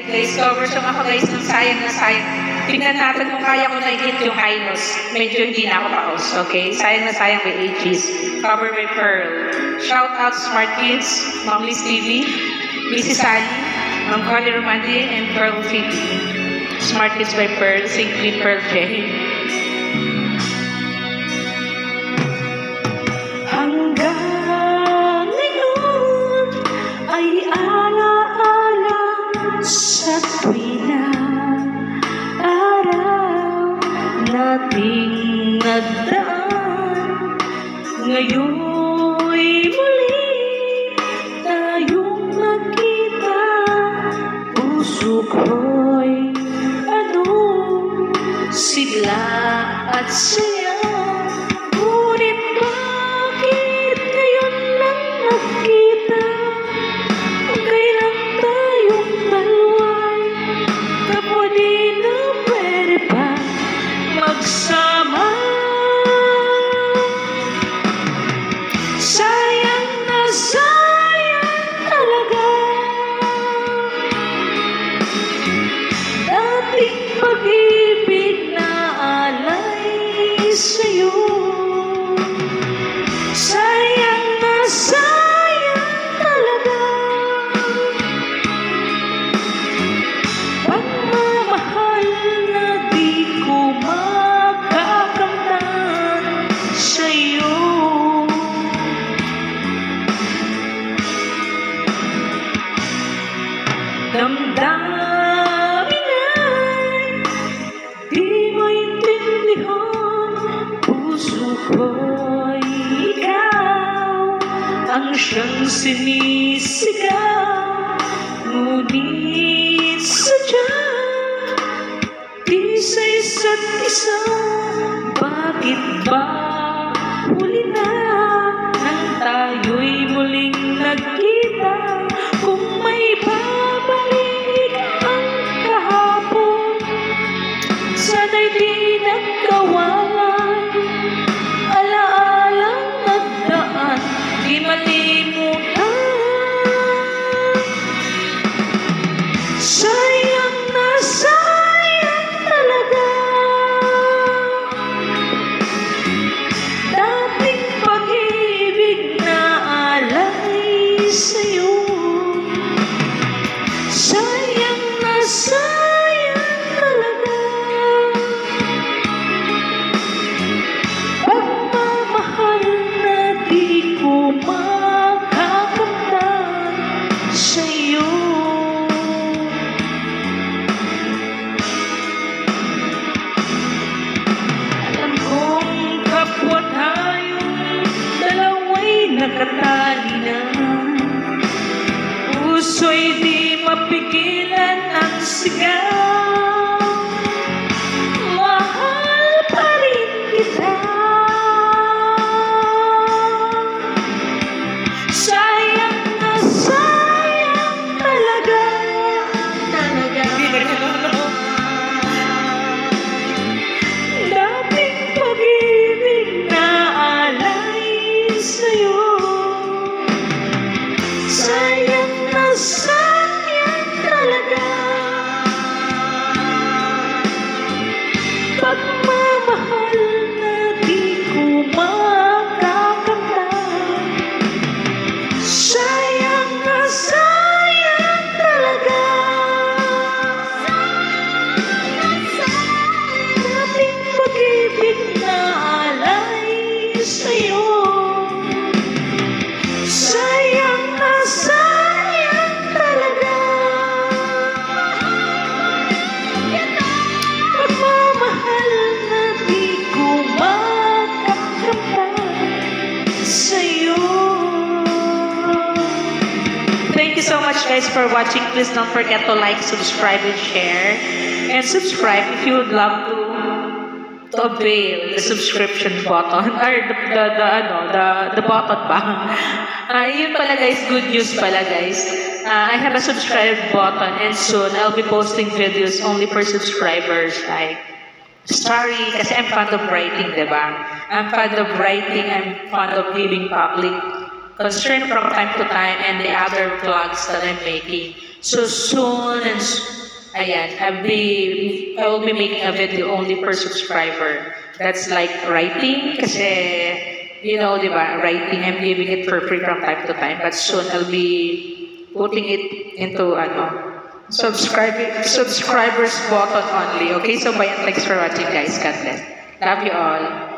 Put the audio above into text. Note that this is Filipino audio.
Discover sa mga guys ng sayang na sayang. Tingnan natin kung kaya ko na-hit yung high notes. Medyo hindi na ako paus, okay? Sayang na sayang by Aegis. Cover by Pearl. Shout out Smart Kids, Mom Liz TV, Mrs. Sally, Ma'am Connie Romandi, and Pearl TV. Smart Kids by Pearl, Simply Pearl J. Hanggang ngayon ay alaala sa tuwing na araw nating nagdaan. Ngayon'y muli tayong magkita. Puso ko'y sigla at saya. Ngunit bakit ngayon lang nagkita? Kung kailan tayong dalawa'y kapwa di na pwede pa magsama. Sayang na sayang talaga dating pag-ibig na alay sa'yo. Sayang na sayang talaga pagmamahal na di ko makakamtan sa'yo. Damdamin ay di mo intindihan. Puso ko'y ikaw ang siyang sinisigaw. Ngunit sadyang di sa isa't isa. Bakit ba huli na nang tayo'y muling nagkita? Kung may babalik ang kahapon, sana'y di nagkawalan. Alaalang nagdaan, di malimutan. Sayang na sayang talaga dating pag-ibig na alay sa'yo. Sayang na sayang talaga pagmamahal na di ko makakamtan sa'yo. Alam kong kapwa tayong dalawa'y nakatali na. Puso'y di mapigilan ang sigaw. Mahal pa rin kita. Sayang na sayang talaga. Dating pag-ibig na alay sa'yo. Sayang na sayang talaga pagmamahal na di ko makakamtan. Sayang na sayang talaga dating pag-ibig na alay sa'yo. Sayang na sayang talaga pagmamahal na di ko makakamtan sa'yo. Thank you so much guys for watching. Please don't forget to like, subscribe, and share. And subscribe if you would love to avail the subscription button or the button ba? Yun pala guys, good news pala guys. I have a subscribe button and soon I'll be posting videos only for subscribers like story kasi I'm fond of writing, diba? I'm fond of writing, I'm fond of giving public concern from time to time and the other vlogs that I'm making. So soon, ayan, I will be making a video only per subscriber. That's like writing, kasi, you know, di ba, writing, I'm giving it for free from time to time. But soon, I'll be putting it into, subscribers button only. Okay, so bye and thanks for watching, guys. God bless. Love you all.